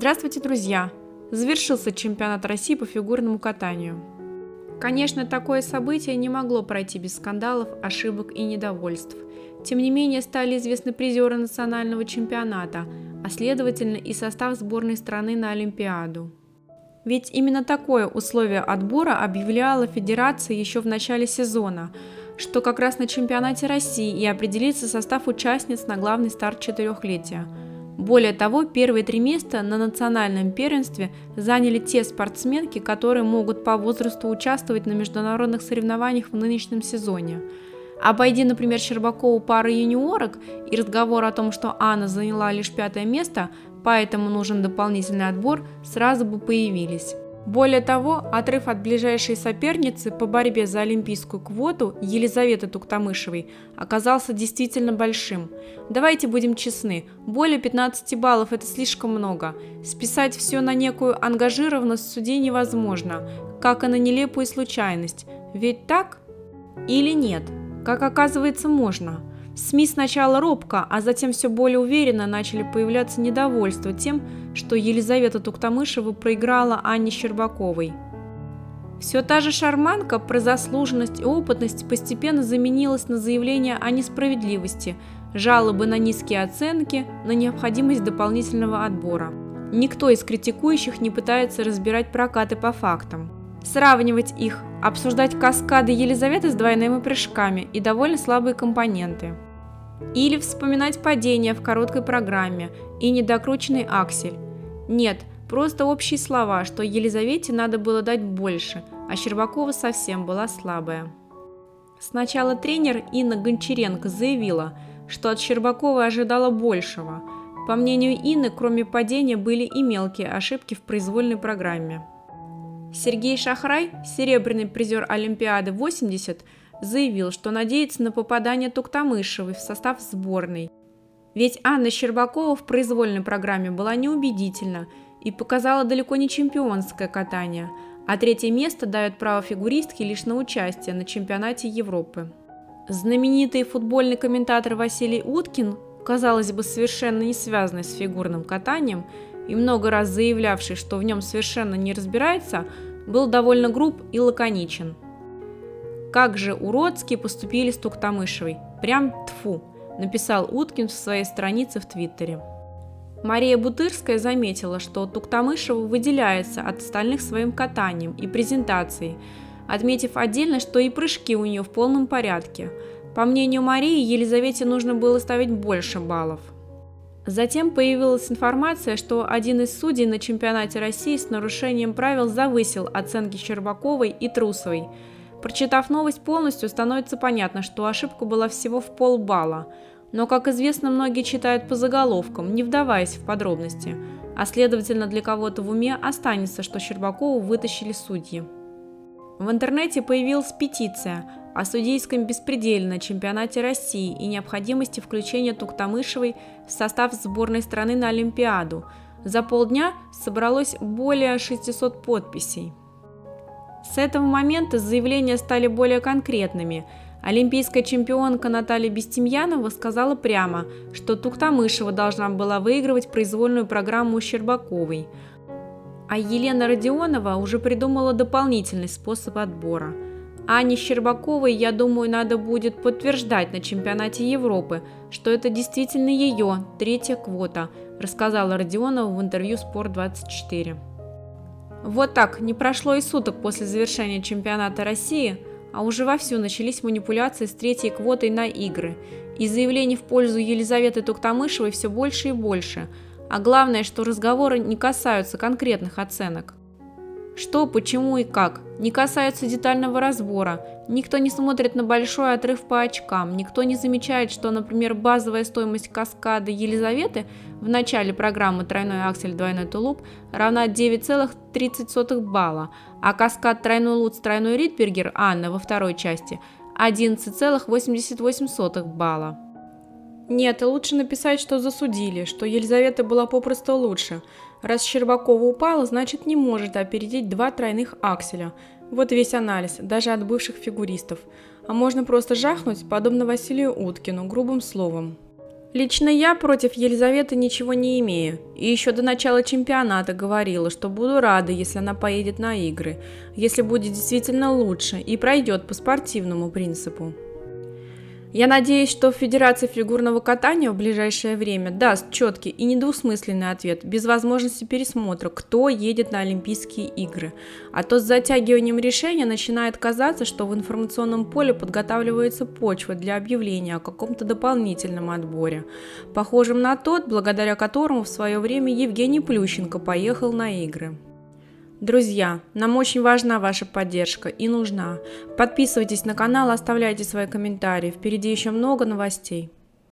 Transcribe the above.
Здравствуйте, друзья! Завершился чемпионат России по фигурному катанию. Конечно, такое событие не могло пройти без скандалов, ошибок и недовольств. Тем не менее, стали известны призеры национального чемпионата, а следовательно и состав сборной страны на Олимпиаду. Ведь именно такое условие отбора объявляла Федерация еще в начале сезона, что как раз на чемпионате России и определится состав участниц на главный старт четырехлетия. Более того, первые 3 места на национальном первенстве заняли те спортсменки, которые могут по возрасту участвовать на международных соревнованиях в нынешнем сезоне. Обойди, например, Щербакову пары юниорок и разговор о том, что Анна заняла лишь 5 место, поэтому нужен дополнительный отбор, сразу бы появились. Более того, отрыв от ближайшей соперницы по борьбе за олимпийскую квоту Елизаветы Туктамышевой оказался действительно большим. Давайте будем честны, более 15 баллов – это слишком много. Списать все на некую ангажированность в суде невозможно, как и на нелепую случайность. Ведь так? Или нет? Как оказывается, можно. В СМИ сначала робко, а затем все более уверенно начали появляться недовольства тем, что Елизавета Туктамышева проиграла Анне Щербаковой. Все та же шарманка про заслуженность и опытность постепенно заменилась на заявления о несправедливости, жалобы на низкие оценки, на необходимость дополнительного отбора. Никто из критикующих не пытается разбирать прокаты по фактам. Сравнивать их, обсуждать каскады Елизаветы с двойными прыжками и довольно слабые компоненты. Или вспоминать падения в короткой программе и недокрученный аксель. Нет, просто общие слова, что Елизавете надо было дать больше, а Щербакова совсем была слабая. Сначала тренер Инна Гончаренко заявила, что от Щербаковой ожидала большего. По мнению Инны, кроме падения были и мелкие ошибки в произвольной программе. Сергей Шахрай, серебряный призер Олимпиады 80, заявил, что надеется на попадание Туктамышевой в состав сборной. Ведь Анна Щербакова в произвольной программе была неубедительна и показала далеко не чемпионское катание, а 3 место дает право фигуристке лишь на участие на чемпионате Европы. Знаменитый футбольный комментатор Василий Уткин, казалось бы, совершенно не связанный с фигурным катанием, и много раз заявлявший, что в нем совершенно не разбирается, был довольно груб и лаконичен. «Как же уродски поступили с Туктамышевой! Прям тьфу!» – написал Уткин в своей странице в Твиттере. Мария Бутырская заметила, что Туктамышева выделяется от остальных своим катанием и презентацией, отметив отдельно, что и прыжки у нее в полном порядке. По мнению Марии, Елизавете нужно было ставить больше баллов. Затем появилась информация, что один из судей на чемпионате России с нарушением правил завысил оценки Щербаковой и Трусовой. Прочитав новость полностью, становится понятно, что ошибка была всего в полбалла. Но, как известно, многие читают по заголовкам, не вдаваясь в подробности, а следовательно для кого-то в уме останется, что Щербакову вытащили судьи. В интернете появилась петиция о судейском беспределе на чемпионате России и необходимости включения Туктамышевой в состав сборной страны на Олимпиаду. За полдня собралось более 600 подписей. С этого момента заявления стали более конкретными. Олимпийская чемпионка Наталья Бестемьянова сказала прямо, что Туктамышева должна была выигрывать произвольную программу у Щербаковой. А Елена Родионова уже придумала дополнительный способ отбора. Анне Щербаковой, я думаю, надо будет подтверждать на чемпионате Европы, что это действительно ее 3-я квота, рассказала Родионова в интервью Спорт24. Вот так, не прошло и суток после завершения чемпионата России, а уже вовсю начались манипуляции с 3-й квотой на игры, и заявлений в пользу Елизаветы Туктамышевой все больше и больше, а главное, что разговоры не касаются конкретных оценок. Что, почему и как, не касаются детального разбора, никто не смотрит на большой отрыв по очкам, никто не замечает, что, например, базовая стоимость каскада Елизаветы в начале программы тройной аксель, двойной тулуп равна 9,30 балла, а каскад тройной луц, тройной ридбергер Анны во второй части 11,88 балла. Нет, лучше написать, что засудили, что Елизавета была попросту лучше. Раз Щербакова упала, значит не может опередить 2 тройных акселя. Вот весь анализ, даже от бывших фигуристов. А можно просто жахнуть, подобно Василию Уткину, грубым словом. Лично я против Елизаветы ничего не имею. И еще до начала чемпионата говорила, что буду рада, если она поедет на игры, если будет действительно лучше и пройдет по спортивному принципу. Я надеюсь, что Федерация фигурного катания в ближайшее время даст четкий и недвусмысленный ответ, без возможности пересмотра, кто едет на Олимпийские игры. А то с затягиванием решения начинает казаться, что в информационном поле подготавливается почва для объявления о каком-то дополнительном отборе, похожем на тот, благодаря которому в свое время Евгений Плющенко поехал на игры. Друзья, нам очень важна ваша поддержка и нужна. Подписывайтесь на канал, оставляйте свои комментарии. Впереди еще много новостей.